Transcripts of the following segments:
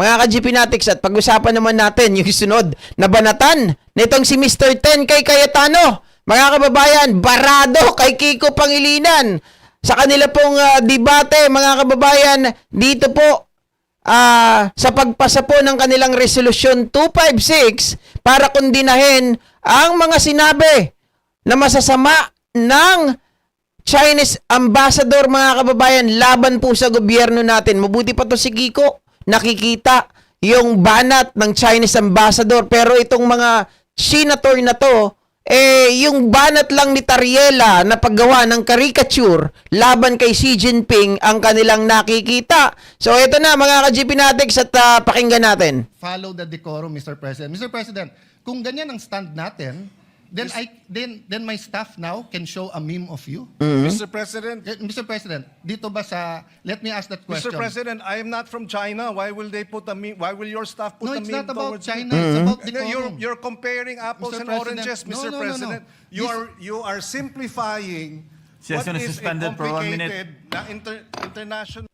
mga ka-GPnatics, at pag-usapan naman natin yung sunod na banatan nitong si Mr. Ten kay Cayetano. Mga kababayan, barado kay Kiko Pangilinan. Sa kanila pong debate, mga kababayan, dito po sa pagpasa po ng kanilang Resolution 256 para kondinahin ang mga sinabi na masasama ng Chinese ambassador, mga kababayan, laban po sa gobyerno natin. Mabuti pa to si Kiko, nakikita yung banat ng Chinese ambassador, pero itong mga senator na to, yung banat lang ni Tariela na paggawa ng caricature laban kay Xi Jinping ang kanilang nakikita. So ito na, mga ka-GPnatics, at pakinggan natin. Follow the decorum, Mr. President. Mr. President, kung ganyan ang stand natin, then my staff now can show a meme of you. Mr. President, Mr. President, dito ba sa, let me ask that question. Mr. President, I am not from China. Why will they put a meme? Why will your staff put No, a it's meme not about towards China. me? It's about No, decorum. you're comparing apples Mr. and President, oranges, Mr. no. President. You are simplifying what Session is is a suspended for 1 minute. complicated na international.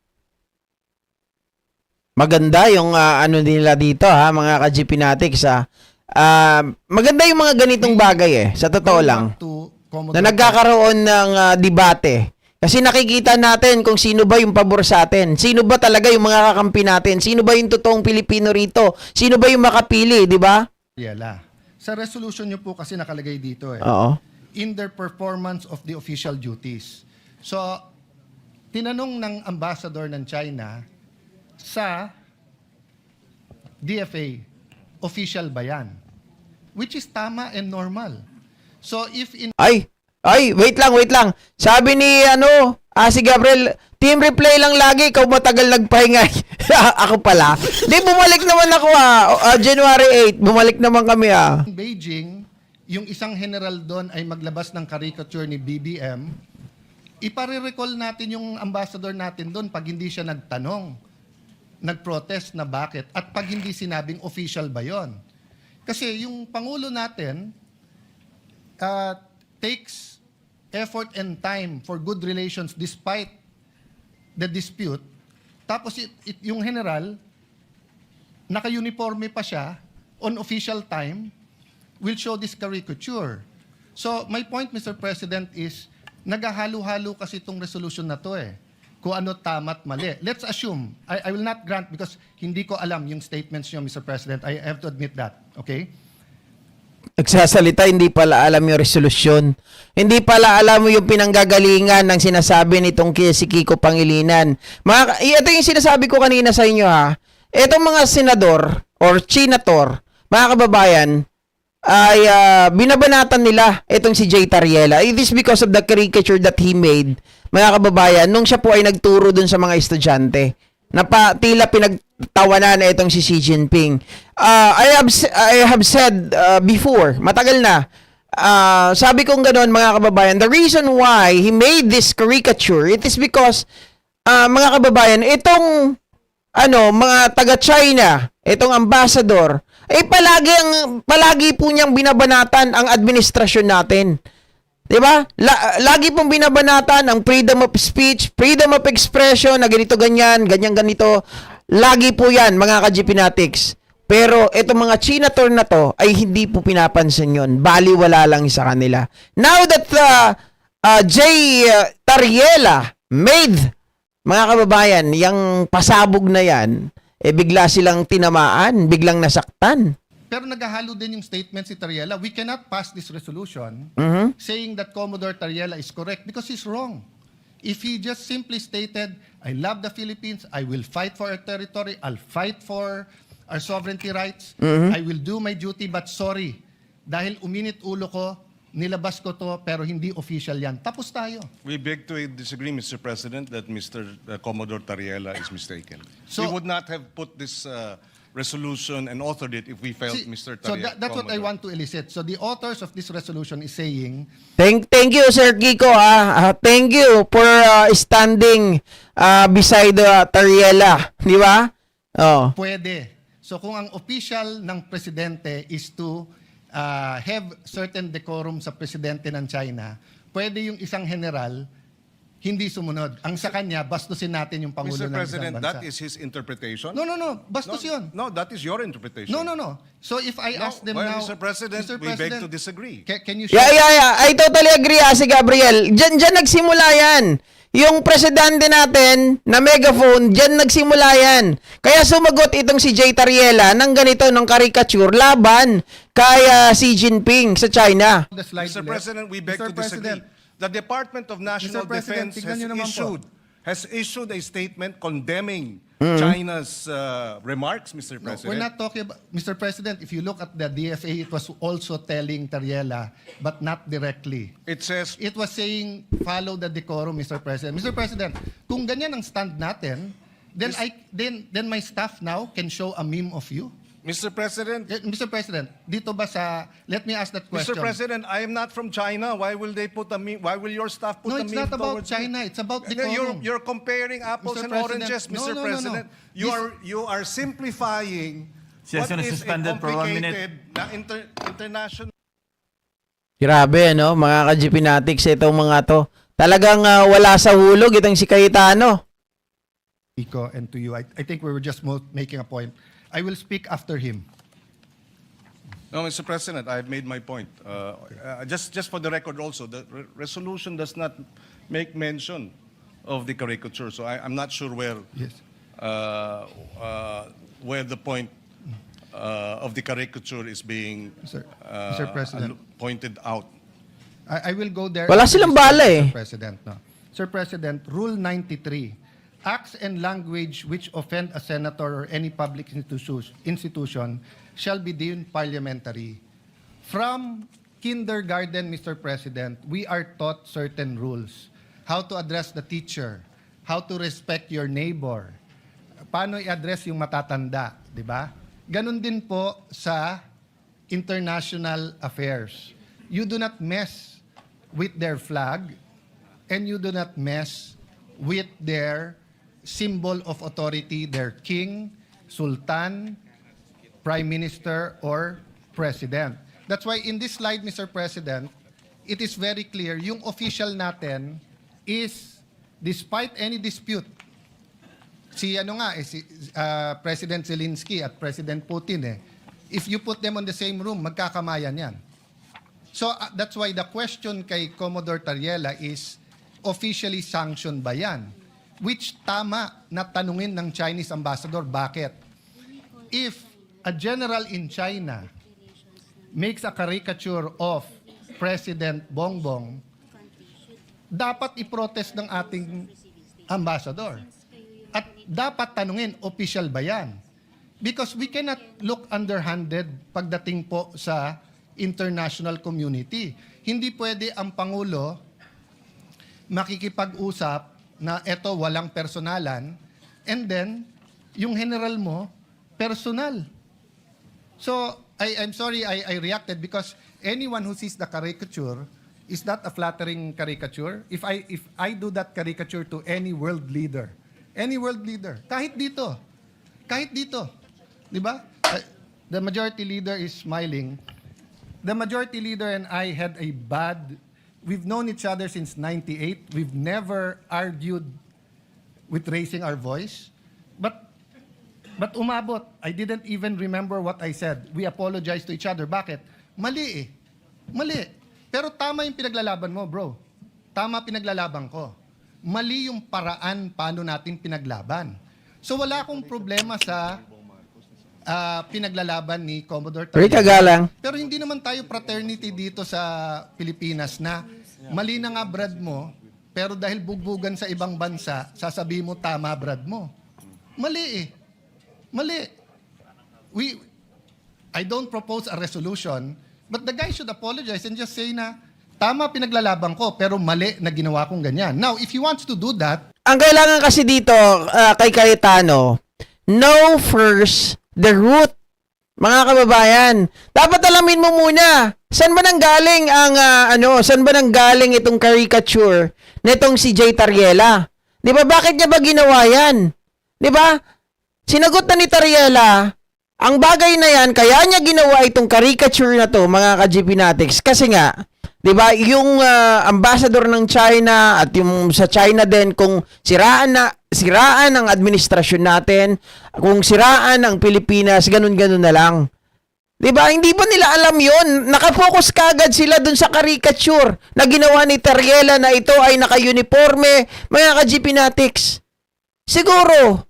Maganda yung ano nila dito, ha, mga ka-GPnatics, ha. Maganda yung mga ganitong bagay, sa totoo lang, na nagkakaroon ng debate. Kasi nakikita natin kung sino ba yung pabor sa atin. Sino ba talaga yung mga kakampi natin? Sino ba yung totoong Pilipino rito? Sino ba yung makapili, di ba? Yala. Sa resolution nyo po kasi nakalagay dito Oo. in their performance of the official duties. So, tinanong ng ambassador ng China sa DFA, official ba yan? Which is tama and normal. So, if in Wait lang. Sabi ni, si Gabriel, team replay lang lagi, ikaw matagal nagpahinga. Ako pala. Di, bumalik naman ako, January 8, bumalik naman kami, Beijing, yung isang general doon ay maglabas ng caricature ni BBM, ipare-recall natin yung ambassador natin doon pag hindi siya nagtanong, nag-protest na bakit, at pag hindi sinabing official ba yon. Kasi yung Pangulo natin takes effort and time for good relations despite the dispute. Tapos yung general, naka-uniforme pa siya, on official time, will show this caricature. So my point, Mr. President, is naghahalo-halo kasi itong resolution na to kung ano tama at mali. Let's assume, I will not grant because hindi ko alam yung statements niyo, Mr. President. I have to admit that. Okay? Nagsasalita, hindi pala alam yung resolusyon. Hindi pala alam mo yung pinanggagalingan ng sinasabi nitong si Kiko Pangilinan. Ito yung sinasabi ko kanina sa inyo, ha. Itong mga senador or senator, mga kababayan, ay binabanatan nila itong si Jay Tariela. It is because of the caricature that he made, mga kababayan, nung siya po ay nagturo dun sa mga estudyante na tila pinagtawanan na itong si Xi Jinping. I have said before, matagal na, sabi kong gano'n, mga kababayan, the reason why he made this caricature, it is because, mga kababayan, itong mga taga-China, itong ambassador, palagi po niyang binabanatan ang administrasyon natin. Diba? Lagi pong binabanatan ang freedom of speech, freedom of expression, na ganito, ganito. Lagi po yan, mga ka-GPnatics. Pero itong mga senator na to ay hindi po pinapansin yun. Baliwala lang sa kanila. Now that Jay Tariela made, mga kababayan, yung pasabog na yan, bigla silang tinamaan, biglang nasaktan. Pero naghahalo din yung statement si Tariela. We cannot pass this resolution saying that Commodore Tariela is correct because he's wrong. If he just simply stated, I love the Philippines, I will fight for our territory, I'll fight for our sovereignty rights, I will do my duty, but sorry, dahil uminit ulo ko, nilabas ko to, pero hindi official yan. Tapos tayo. We beg to disagree, Mr. President, that Mr. Commodore Tariela is mistaken. So- we would not have put this resolution and authored it if we felt Mr. So Tariela. that's what I want to elicit. So the authors of this resolution is saying, Thank you, Sir Kiko. Thank you for standing beside Tariela. Di ba? Oh. pwede. So kung ang official ng presidente is to have certain decorum sa presidente ng China, pwede yung isang general hindi sumunod. Ang sa kanya, bastusin natin yung Pangulo Mr. ng isang President, bansa. that is his interpretation? No. Bastos yun. No, that is your interpretation. No. So if I ask them well, now... Mr. President, we beg to disagree. Can you show... Yeah. I totally agree, si Gabriel. Diyan nagsimula yan. Yung presidente natin na megaphone, diyan nagsimula yan. Kaya sumagot itong si Jay Tariela ng ganito, ng caricature, laban kay Xi Jinping sa China. The slide Mr. left. President, we beg Mr. to disagree. President, The Department of National Mr. President, Defense tignan niyo naman po. has issued a statement condemning China's remarks, Mr. No, President. we're not talking about... Mr. President, if you look at the DFA, it was also telling Tariela, but not directly. It says, It was saying, follow the decorum, Mr. President. Mr. President, kung ganyan ang stand natin, then my staff now can show a meme of you. Mr. President, Mr. President, dito ba sa... Let me ask that question. Mr. President, I am not from China. Why will they put a meme? Why will your staff put No, a it's meme not about towards me? China. It's about No, decorum. You're comparing apples Mr. and President, oranges, no, Mr. no. President. You are simplifying Session what is is a suspended for 1 minute. complicated na international. Grabe, no? Mga ka-GPnatics, itong mga to. Talagang wala sa hulog itong si Cayetano. Iko, and to you, I think we were just making a point. I will speak after him. No, Mr. President, I've made my point. Just for the record also, the resolution does not make mention of the caricature, so I'm not sure where Yes. where the point of the caricature is being Mr. President. pointed out. I will go there. Wala after silang this, bala eh. Mr. President. No. Sir President, Rule 93. Acts and language which offend a senator or any public institution shall be deemed parliamentary. From kindergarten, Mr. President, we are taught certain rules. How to address the teacher, how to respect your neighbor, paano i-address yung matatanda, di ba? Ganon din po sa international affairs. You do not mess with their flag and you do not mess with their symbol of authority, their king, sultan, prime minister, or president. That's why in this slide, Mr. President, it is very clear, yung official natin is, despite any dispute, si President Zelensky at President Putin, if you put them on the same room, magkakamayan yan. So that's why the question kay Commodore Tariela is, officially sanctioned ba yan? Which tama na tanungin ng Chinese ambassador, bakit? If a general in China makes a caricature of President Bongbong, dapat i-protest ng ating ambassador. At dapat tanungin, official ba yan? Because we cannot look underhanded pagdating po sa international community. Hindi pwede ang Pangulo makikipag-usap na eto walang personalan and then yung general mo, personal. So, I'm sorry I reacted because anyone who sees the caricature is not a flattering caricature. If I do that caricature to any world leader, kahit dito, di ba? The majority leader is smiling. The majority leader and I had a we've known each other since 98. We've never argued with raising our voice. But umabot. I didn't even remember what I said. We apologized to each other. Bakit? Mali eh. Mali. Pero tama yung pinaglalaban mo, bro. Tama pinaglalaban ko. Mali yung paraan paano natin pinaglaban. So wala akong problema sa pinaglalaban ni Commodore Rita Tariela. Galang. Pero hindi naman tayo fraternity dito sa Pilipinas na mali na nga brad mo, pero dahil bugbugan sa ibang bansa, sasabihin mo tama brad mo. Mali eh. Mali. I don't propose a resolution, but the guy should apologize and just say na, tama pinaglalaban ko, pero mali na ginawa kong ganyan. Now, if he wants to do that, Ang kailangan kasi dito kay Cayetano, know first the root. Mga kababayan, dapat alamin mo muna, saan ba nanggaling ang saan ba nanggaling itong caricature nitong si Jay Tariela? 'Di ba bakit niya ba ginawa 'yan? 'Di ba? Sinagot na ni Tariela, ang bagay na 'yan kaya niya ginawa itong caricature na 'to, mga ka-GPnatics, kasi nga 'Di ba? Yung ambassador ng China at yung sa China din, kung siraan ang administrasyon natin, kung siraan ang Pilipinas, ganun-ganun na lang. 'Di ba? Hindi ba nila alam 'yon? Nakafocus kagad sila dun sa caricature na ginawa ni Tariela na ito ay naka-uniforme, mga ka-GP Natics. Siguro,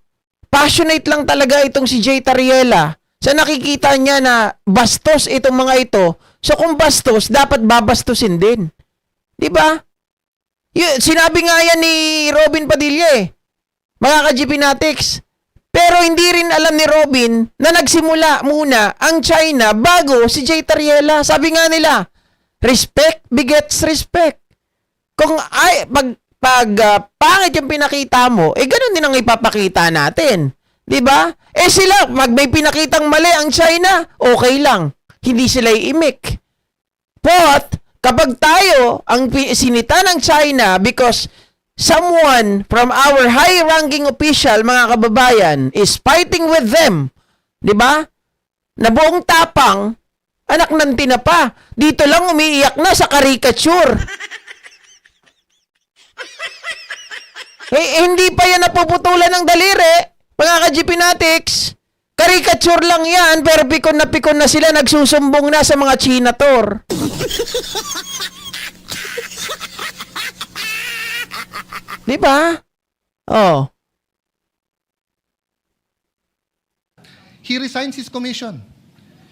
passionate lang talaga itong si Jay Tariela sa nakikita niya na bastos itong mga ito. So kung bastos, dapat babastusin din. 'Di ba? Sinabi nga yan ni Robin Padilla mga ka-GP Natics. Pero hindi rin alam ni Robin na nagsimula muna ang China bago si Jay Tariela. Sabi nga nila, respect begets respect. Kung pangit yung pinakita mo, ganun din ang ipapakita natin. 'Di ba? Sila, may pinakitang mali ang China, okay lang. Hindi sila iimik. But, kapag tayo ang sinita ng China because someone from our high-ranking official, mga kababayan, is fighting with them, di ba? Na buong tapang, anak ng tinapa, dito lang umiiyak na sa caricature. Hindi pa yan napuputulan ng daliri, mga ka-GP Natics. Caricature lang yan, pero pikon na sila, nagsusumbong na sa mga Chinator. Di ba? Oh. He resigns his commission.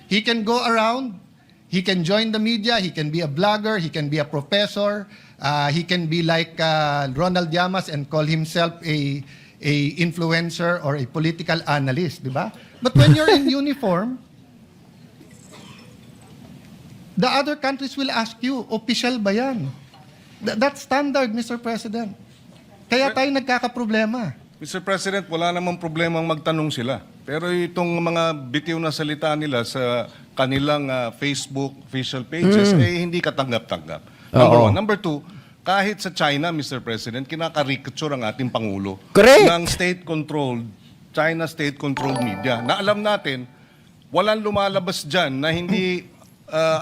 He can go around, he can join the media, he can be a blogger, he can be a professor, he can be like Ronald Llamas and call himself a influencer or a political analyst, di ba? But when you're in uniform, the other countries will ask you, official ba yan? That's standard, Mr. President. Kaya tayo nagkakaproblema. Mr. President, wala namang problemang magtanong sila. Pero itong mga bitiw na salita nila sa kanilang Facebook official pages, hindi katanggap-tanggap. Number Oo. one. Number two, kahit sa China, Mr. President, kinakarikature ang ating Pangulo Correct. ng state-controlled, China state-controlled media. Na alam natin, walang lumalabas dyan na hindi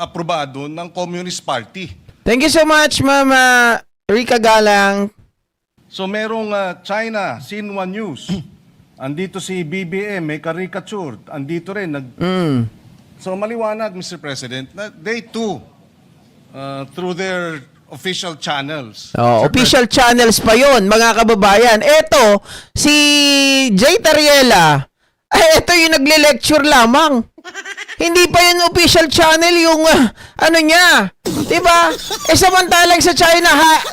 aprobado ng Communist Party. Thank you so much, Mama Rica Galang. So merong China, Xinhua News. Andito si BBM, may caricature. Andito rin. So maliwanag, Mr. President, na they too, through their official channels. Official channels pa yon, mga kababayan. Eto, si Jay Tariela, eto yung nagle-lecture lamang. Hindi pa yun official channel yung ano niya. Diba? Samantalang sa China,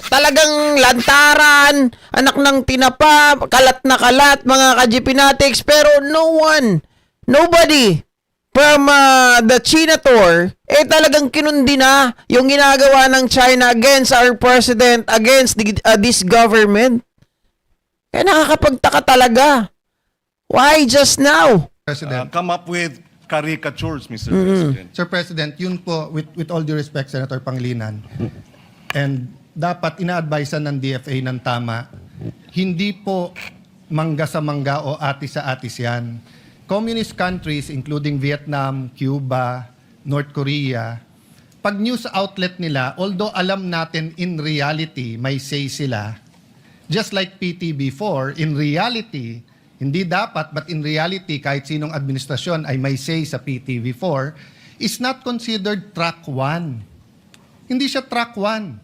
talagang lantaran, anak ng tinapa, kalat na kalat, mga ka-GP Natics. Pero nobody from the China tour, talagang kinundi na yung ginagawa ng China against our president, against this government. Kaya nakakapagtaka talaga. Why just now? President. Come up with caricatures, Mr. President. Sir President, yun po, with all due respect, Senator Pangilinan, and dapat ina-advisean ng DFA ng tama, hindi po mangga sa mangga o atis sa atis yan. Communist countries, including Vietnam, Cuba, North Korea, pag news outlet nila, although alam natin in reality, may say sila, just like PTB4, in reality, hindi dapat, but in reality, kahit sinong administrasyon ay may say sa PTV4, is not considered track 1. Hindi siya track 1.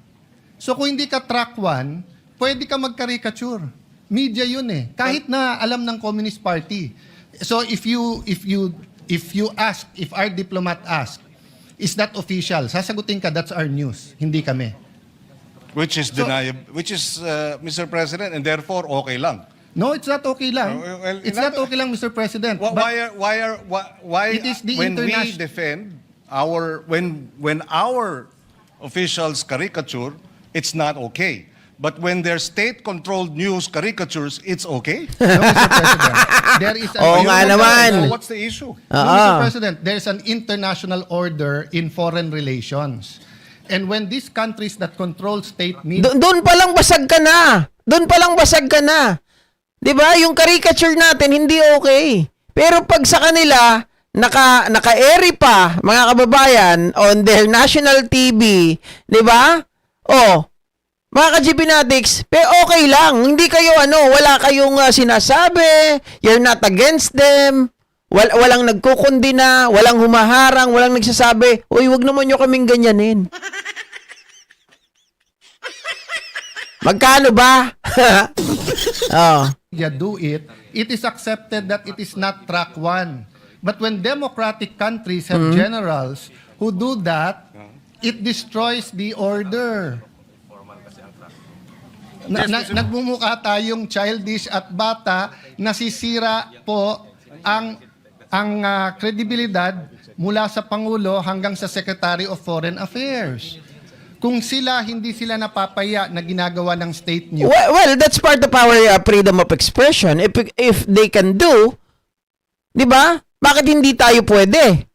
So kung hindi ka track 1, pwede ka mag-caricature. Media yun kahit na alam ng Communist Party. So if our diplomat ask, is that official? Sasagutin ka, that's our news. Hindi kami. Which is deniable, Mr. President, and therefore okay lang. No, it's not okay lang. Well, It's not okay lang, Mr. President. Why It is the when we international- defend when our officials caricature, it's not okay. But when their state-controlled news caricatures, it's okay. No, Mr. President. There is Oo nga naman. So what's the issue? No, Mr. President, there's an international order in foreign relations. And when these countries that control state media... Doon pa lang basag ka na. Doon pa lang basag ka na. 'Di ba? Yung caricature natin hindi okay. Pero pag sa kanila, naka-airy pa, mga kababayan, on their national TV, 'di ba? Oh, mga ka-GP Natics, okay lang. Hindi kayo wala kayong sinasabi, you're not against them. Walang nagkukundina, walang humaharang, walang nagsasabi, "Uy, wag naman niyo kaming ganyanin." Magkano ba? Oh. Do it, it is accepted that it is not track one. But when democratic countries have generals who do that, it destroys the order. Nagmumukha tayong childish at bata, nasisira po ang kredibilidad mula sa Pangulo hanggang sa Secretary of Foreign Affairs. Kung hindi sila napapaya na ginagawa ng state news. Well, that's part of our freedom of expression. If they can do, 'di ba? Bakit hindi tayo pwede?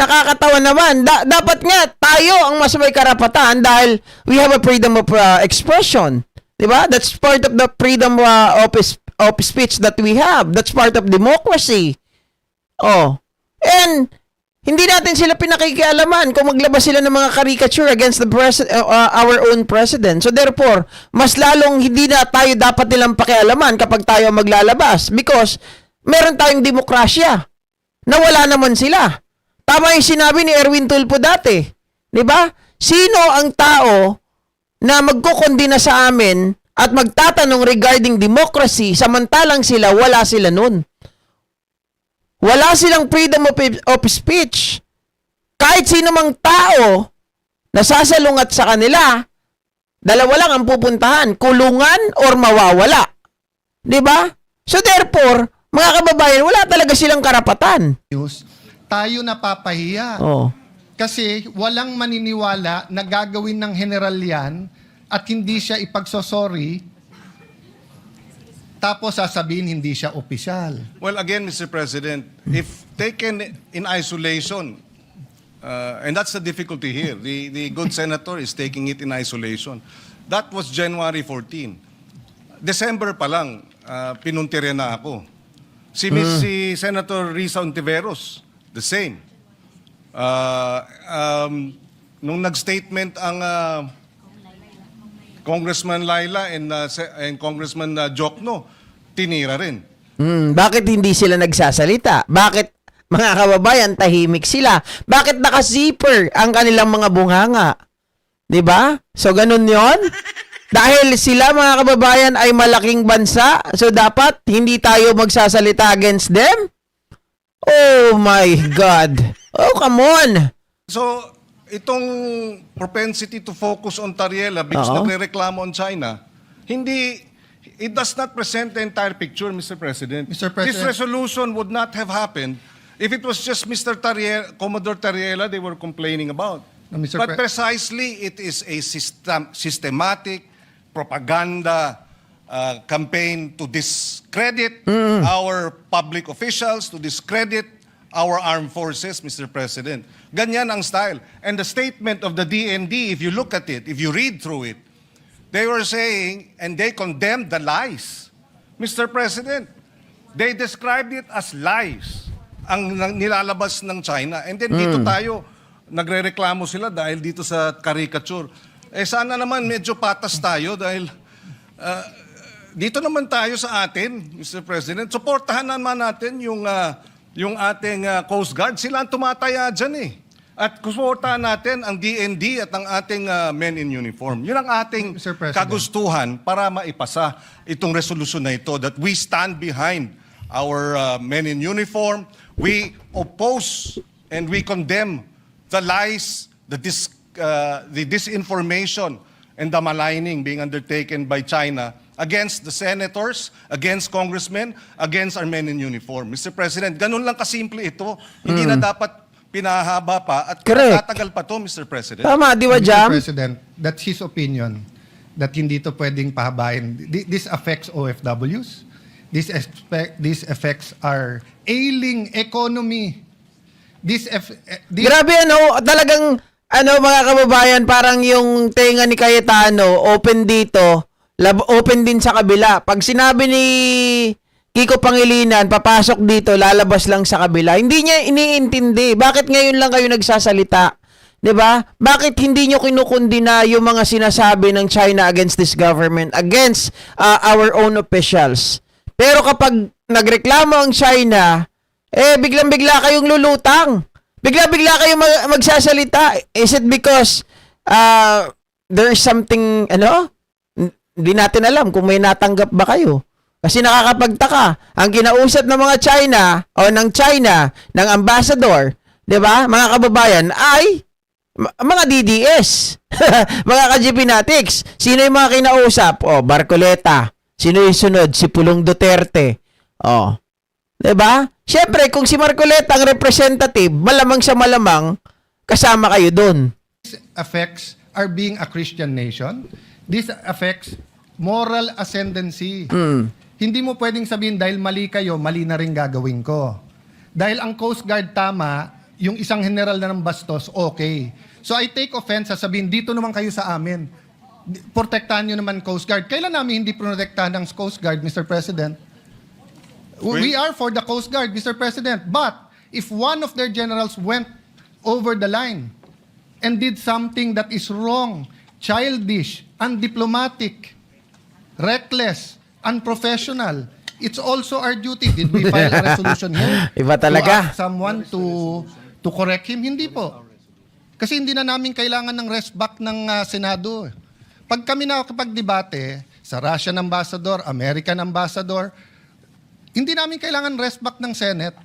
Nakakatawa naman. Dapat nga tayo ang mas may karapatan dahil we have a freedom of expression. 'Di ba? That's part of the freedom of speech that we have. That's part of democracy. Oh. And hindi natin sila pinakikialaman kung maglabas sila ng mga caricature against our own president. So therefore, mas lalong hindi na tayo dapat nilang pakialaman kapag tayo maglalabas because meron tayong demokrasya na wala naman sila. Tama yung sinabi ni Erwin Tulfo dati. 'Di ba? Sino ang tao na magkukondina sa amin at magtatanong regarding democracy samantalang wala sila nun? Wala silang freedom of speech. Kahit sino mang tao na sasalungat sa kanila, dalawa lang ang pupuntahan, kulungan or mawawala. 'Di ba? So therefore, mga kababayan, wala talaga silang karapatan. News, tayo napapahiya. Oh. Kasi walang maniniwala na gagawin ng general yan at hindi siya ipagsosorry tapos sasabihin hindi siya opisyal. Well, again, Mr. President, if taken in isolation, and that's the difficulty here, the good senator is taking it in isolation. That was January 14. December pa lang, pinuntirya na ako. Si Senator Risa Ontiveros, the same. Nung nag-statement ang Congressman Laila and Congressman Jokno, tinira rin. Bakit hindi sila nagsasalita? Bakit, mga kababayan, tahimik sila? Bakit naka-zipper ang kanilang mga bunganga? 'Di ba? So, ganun yon. Dahil sila, mga kababayan, ay malaking bansa, so dapat hindi tayo magsasalita against them? Oh my God. Oh, come on. So, itong propensity to focus on Tariela because Oo. nagre-reklamo on China, it does not present the entire picture, Mr. President. Mr. President. This resolution would not have happened if it was just Mr. Tariela, Commodore Tariela they were complaining about. No, Mr. But precisely, it is a systematic propaganda campaign to discredit our public officials, to discredit our armed forces, Mr. President. Ganyan ang style. And the statement of the DND, if you look at it, if you read through it, they were saying, and they condemned the lies. Mr. President, they described it as lies, ang nilalabas ng China. And then dito tayo, nagre-reklamo sila dahil dito sa caricature. Sana naman medyo patas tayo dahil dito naman tayo sa atin, Mr. President. Suportahan naman natin yung ating Coast Guard. Sila ang tumataya dyan eh. At suportahan natin ang DND at ang ating men in uniform. Yun ang ating Mr. President. kagustuhan para maipasa itong resolusyon na ito that we stand behind our men in uniform. We oppose and we condemn the lies, the disinformation, and the maligning being undertaken by China against the senators, against congressmen, against our men in uniform. Mr. President, ganun lang kasimple ito. Hindi na dapat pinahaba pa at Correct. tatagal pa to, Mr. President. Tama, di ba, Mr. Jam? President, that's his opinion that hindi to pwedeng pahabain. This affects OFWs. This affects our ailing economy. Grabe, talagang, mga kababayan, parang yung tenga ni Cayetano, open dito, open din sa kabila. Pag sinabi Kiko Pangilinan, papasok dito, lalabas lang sa kabila. Hindi niya iniintindi. Bakit ngayon lang kayo nagsasalita? 'Di ba? Bakit hindi niyo kinukundina yung mga sinasabi ng China against this government, against our own officials? Pero kapag nagreklamo ang China, biglang-bigla kayong lulutang. Bigla-bigla kayong magsasalita. Is it because there's something, hindi natin alam kung may natanggap ba kayo? Kasi nakakapagtaka. Ang kinausap ng mga China o ng China, ng ambassador, 'di ba? Mga kababayan ay mga DDS. Mga ka-GPnatics. Sino yung mga kinausap? Barcoleta. Sino yung sunod? Si Pulong Duterte. 'Di ba? Syempre, kung si Marcoleta ang representative, malamang sa malamang kasama kayo doon. This affects our being a Christian nation. This affects moral ascendancy. Hindi mo pwedeng sabihin dahil mali kayo, mali na rin gagawin ko. Dahil ang Coast Guard tama, yung isang general na ng bastos, okay. So I take offense sa sabihin, dito naman kayo sa amin. Protektahan nyo naman Coast Guard. Kailan namin hindi protektahan ng Coast Guard, Mr. President? We are for the Coast Guard, Mr. President. But if one of their generals went over the line and did something that is wrong, childish, undiplomatic, reckless, unprofessional, it's also our duty. Did we file a resolution here? Iba talaga. To ask someone to correct him? Hindi po. Kasi hindi na namin kailangan ng rest back ng Senado. Pag kami nakakapag-debate sa Russian ambassador, American ambassador, hindi namin kailangan rest back ng Senate.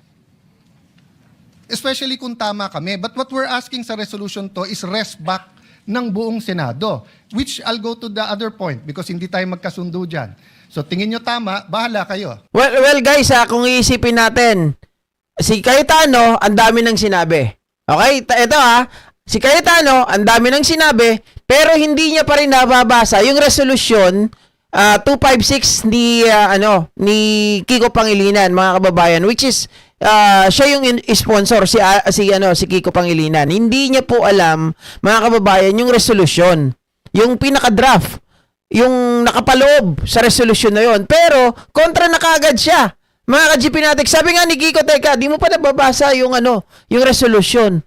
Especially kung tama kami. But what we're asking sa resolution to is rest back ng buong Senado. Which I'll go to the other point because hindi tayo magkasundo dyan. So tingin nyo tama, bahala kayo. Well guys, kung iisipin natin, si Cayetano, ang dami ng sinabi. Okay? Ito si Cayetano, ang dami ng sinabi, pero hindi niya pa rin nababasa yung resolution 256 ni Kiko Pangilinan, mga kababayan, which is siya yung sponsor si Kiko Pangilinan. Hindi niya po alam, mga kababayan, yung resolution, yung pinaka-draft, yung nakapaloob sa resolution na yon. Pero kontra na kaagad siya. Mga ka-GPnatics, sabi nga ni Kiko, teka, di mo pa nababasa yung yung resolution.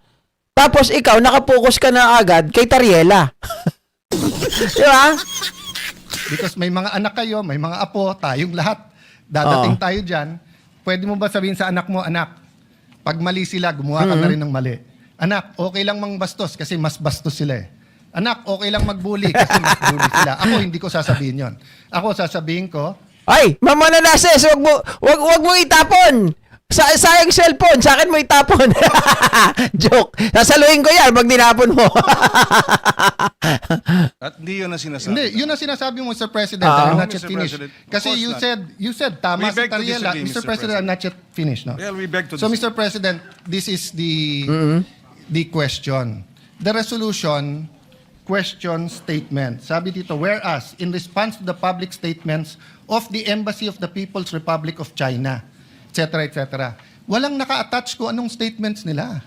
Tapos ikaw nakapokus ka na agad kay Tariela. Di ba? Because may mga anak kayo, may mga apo, tayong lahat. Dadating Oo. tayo dyan. Pwede mo ba sabihin sa anak mo, anak, pag mali sila, gumawa ka na rin ng mali. Anak, okay lang mang bastos kasi mas bastos sila eh. Anak, okay lang magbully kasi mas bully sila. Ako, hindi ko sasabihin yon. Ako, sasabihin ko, Ay, Mama Nanases, wag mo itapon. Sayang cellphone, sa akin mo itapon. Joke. Sasaluhin ko yan pag dinapon mo. At hindi yun ang sinasabi. hindi, yun ang sinasabi mo, Mr. President. I'm not yet Mr. finished. President, Kasi of course you said, tama We si beg to Tariela. disagree, Mr. Mr. President, I'm not yet finished. No? Well, we beg to So, disagree. Mr. President, this is the question. The resolution question statement. Sabi dito, whereas, in response to the public statements of the Embassy of the People's Republic of China, etc., etc., walang naka-attach ko anong statements nila.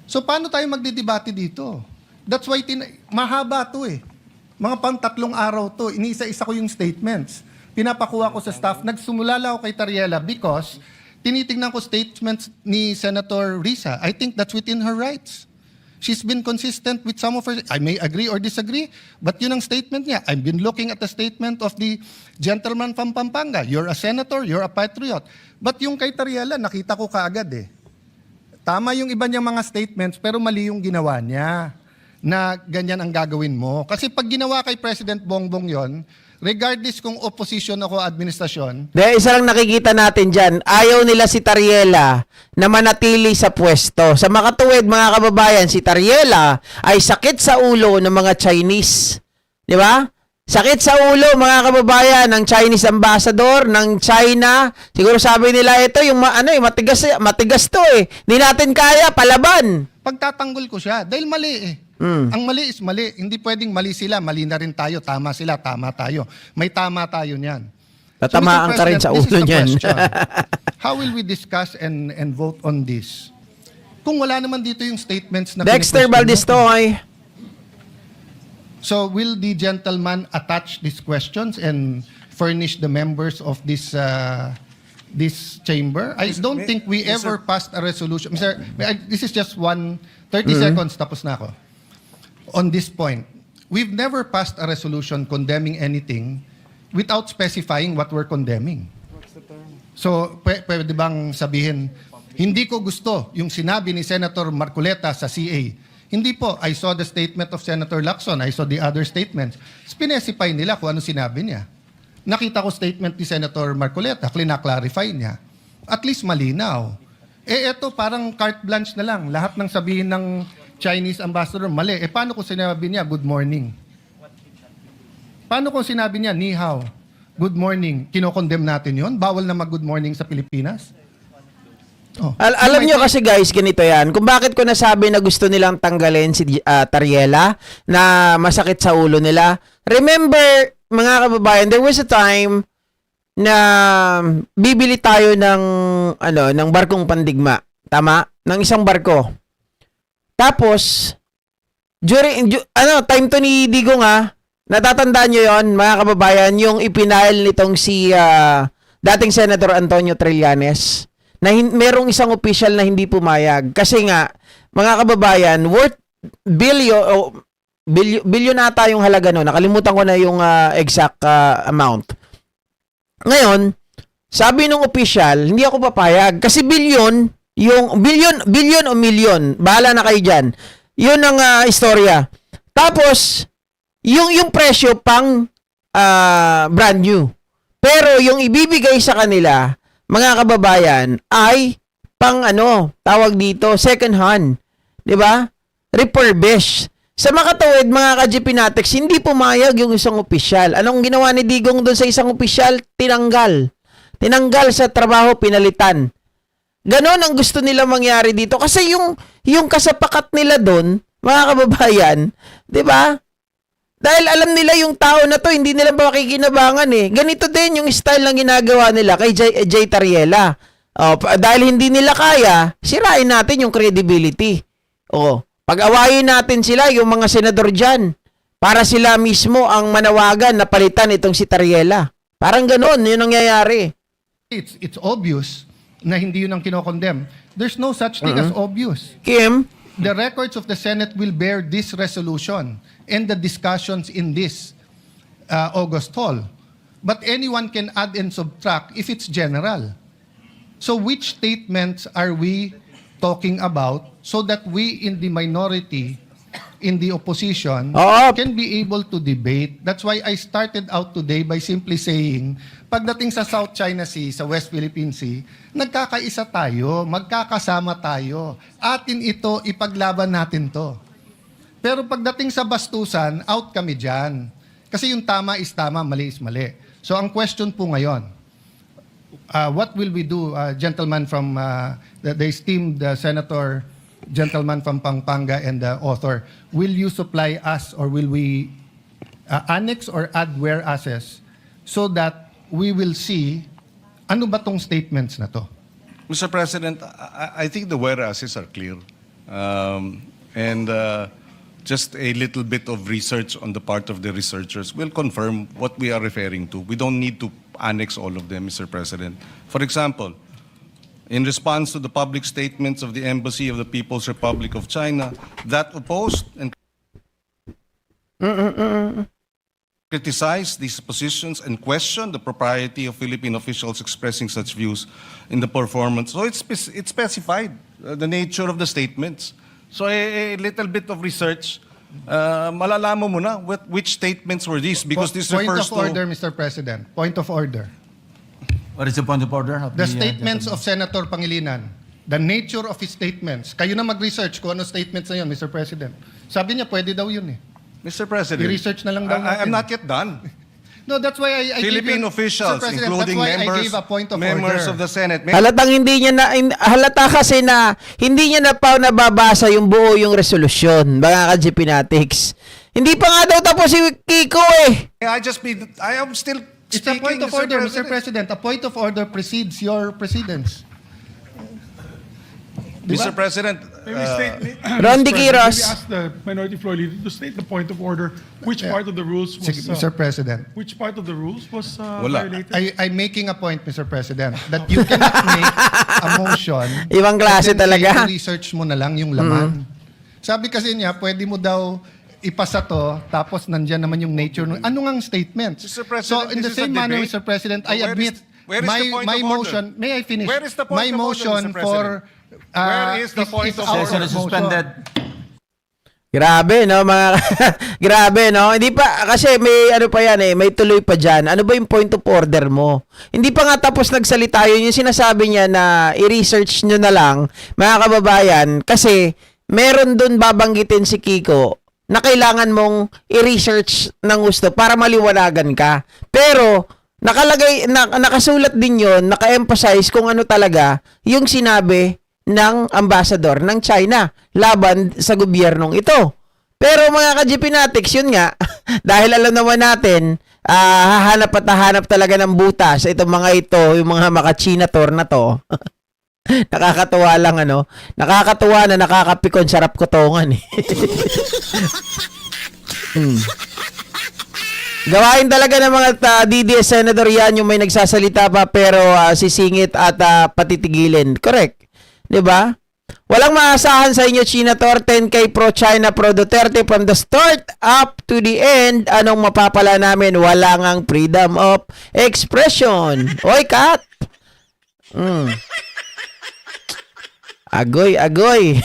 So, paano tayo magdidebate dito? That's why mahaba to eh. Mga pang 3 araw to. Iniisa-isa ko yung statements. Pinapakuha ko sa staff. Nagsumulala ako kay Tariela because tinitingnan ko statements ni Senator Risa. I think that's within her rights. She's been consistent with some of her, I may agree or disagree, but yun ang statement niya. I've been looking at the statement of the gentleman from Pampanga. You're a senator, you're a patriot. But yung kay Tariela, nakita ko kaagad eh. Tama yung iba niyang mga statements, pero mali yung ginawa niya na ganyan ang gagawin mo. Kasi pag ginawa kay President Bongbong yon, regardless kung opposition ako administrasyon, Isa lang nakikita natin dyan, ayaw nila si Tariela na manatili sa pwesto. Sa makatuwid, mga kababayan, si Tariela ay sakit sa ulo ng mga Chinese. Di ba? Sakit sa ulo, mga kababayan, ng Chinese ambassador, ng China. Siguro sabi nila ito, yung matigas to eh. Hindi natin kaya, palaban. pagtatanggol ko siya dahil mali eh. Ang mali is mali. Hindi pwedeng mali sila, mali na rin tayo. Tama sila, tama tayo. May tama tayo niyan. Tatamaan ka rin sa ulo niyan. How will we discuss and vote on this? Kung wala naman dito yung statements na Dexter pinipush mo. Baldistoy. So will the gentleman attach these questions and furnish the members of this this chamber. I don't think we ever passed a resolution. This is just 30 seconds, tapos na ako. On this point, we've never passed a resolution condemning anything without specifying what we're condemning. So, pwede bang sabihin, hindi ko gusto yung sinabi ni Senator Marcoleta sa CA. Hindi po. I saw the statement of Senator Lacson. I saw the other statements. Specify nila kung ano sinabi niya. Nakita ko statement ni Senator Marcoleta, clarify niya. At least malinaw. Eto parang carte blanche na lang. Lahat ng sabihin ng Chinese ambassador, mali. Paano kung sinabi niya, good morning? Paano kung sinabi niya, ni hao, good morning? Kinokondemn natin yon. Bawal na mag-good morning sa Pilipinas? Oh. Alam nyo kasi guys, ganito yan. Kung bakit ko nasabi na gusto nilang tanggalin si Tariela, na masakit sa ulo nila. Remember, mga kababayan, there was a time na bibili tayo ng barkong pandigma. Tama? Ng isang barko. Tapos, time to ni Digo nga, natatandaan nyo yon mga kababayan, yung ipinail nitong si dating Senator Antonio Trillanes, na merong isang official na hindi pumayag. Kasi nga, mga kababayan, worth billion ata yung halaga no. Nakalimutan ko na yung exact amount. Ngayon, sabi nung official, hindi ako papayag. Kasi billion o million, bahala na kayo dyan. Yun ang istorya. Tapos, yung presyo pang brand new. Pero yung ibibigay sa kanila, mga kababayan, ay pang tawag dito, second hand. 'Di ba? Refurbished. Sa makatawid, mga ka-GP Natex, hindi pumayag yung isang opisyal. Anong ginawa ni Digong doon sa isang opisyal? Tinanggal. Tinanggal sa trabaho, pinalitan. Ganon ang gusto nila mangyari dito. Kasi yung kasapakat nila doon, mga kababayan, 'di ba? Dahil alam nila yung tao na to, hindi nila makikinabangan eh. Ganito din yung style ng ginagawa nila kay Jay Tariela. Dahil hindi nila kaya, sirain natin yung credibility. Pag-awayin natin sila, yung mga senador dyan, para sila mismo ang manawagan na palitan itong si Tariela. Parang ganoon, yun ang nangyayari. It's obvious na hindi yun ang kinokondem. There's no such thing as obvious. Kim? The records of the Senate will bear this resolution and the discussions in this August hall. But anyone can add and subtract if it's general. So which statements are we talking about so that we in the minority, in the opposition, can be able to debate? That's why I started out today by simply saying, pagdating sa South China Sea, sa West Philippine Sea, nagkakaisa tayo, magkakasama tayo. Atin ito, ipaglaban natin to. Pero pagdating sa bastusan, out kami dyan. Kasi yung tama is tama, mali is mali. So ang question po ngayon, what will we do, gentleman from the esteemed senator, gentleman from Pampanga and the author, will you supply us or will we annex or add whereases so that we will see ano ba tong statements na to? Mr. President, I think the whereases are clear. Just a little bit of research on the part of the researchers will confirm what we are referring to. We don't need to annex all of them, Mr. President. For example, in response to the public statements of the Embassy of the People's Republic of China that opposed and criticized these positions and questioned the propriety of Philippine officials expressing such views in the performance. So it's specified, the nature of the statements. So a little bit of research, malalaman mo na which statements were these because this refers to... Point of order, Mr. President. Point of order. What is the point of order? The statements of Senator Pangilinan, the nature of his statements. Kayo na mag-research kung ano statements na yun, Mr. President. Sabi niya, pwede daw yun eh. Mr. President, I-research na lang daw natin. I'm not yet done. No, that's why I Philippine gave you, officials, Mr. President, including that's why I gave a point of members order. of the Senate. Halatang halata kasi na hindi niya na pa nababasa yung buo yung resolusyon, mga ka-GP Natex. Hindi pa nga daw tapos si Kiko eh. I am still It's a speaking, point of order, Mr. President. A point of order precedes your precedence. Mr. President, Ron De Quiros. Maybe ask the minority floor leader to state the point of order. Which part of the rules was Sige, Mr. President. which part of the rules was Wala. violated? I'm making a point, Mr. President, that you cannot make a motion. Ibang klase and then say, talaga. research mo na lang yung laman. Sabi kasi niya, pwede mo daw ipasa to, tapos nandyan naman yung nature. Ano ngang statement? Mr. President, so in the this is same a manner, debate. Mr. President, I Where is- admit, where is the point my of order? motion, may I finish? Where is the point my of order, motion Mr. for... Where is the point of our Session is motion. suspended. Grabe, no, mga grabe, no. Hindi pa kasi may ano pa yan may tuloy pa diyan. Ano ba yung point of order mo? Hindi pa nga tapos nagsalita yun yung sinasabi niya na i-research nyo na lang, mga kababayan, kasi meron doon babanggitin si Kiko na kailangan mong i-research ng gusto para maliwanagan ka. Pero nakalagay nakasulat din 'yon, naka-emphasize kung ano talaga yung sinabi ng ambassador ng China laban sa gobyernong ito. Pero mga ka-GPnatics, yun nga, dahil alam naman natin, hahanap at hahanap talaga ng butas itong mga ito, yung mga maka-Chinator na to. Nakakatuwa lang, ano? Nakakatuwa na nakakapikon, sarap kotongan eh. Gawain talaga ng mga DDS Senator yan, yung may nagsasalita pa pero sisingit at patitigilin. Correct. 'Di ba? Walang maasahan sa inyo, Chinator. 10K pro-China, pro-Duterte from the start up to the end. Anong mapapala namin? Wala ngang freedom of expression. Oy, Kat! Agoy, agoy.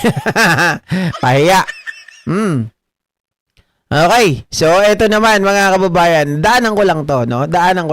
Pahiya. Okay. So, eto naman, mga kababayan. Daanan ko lang to, no? Daanan ko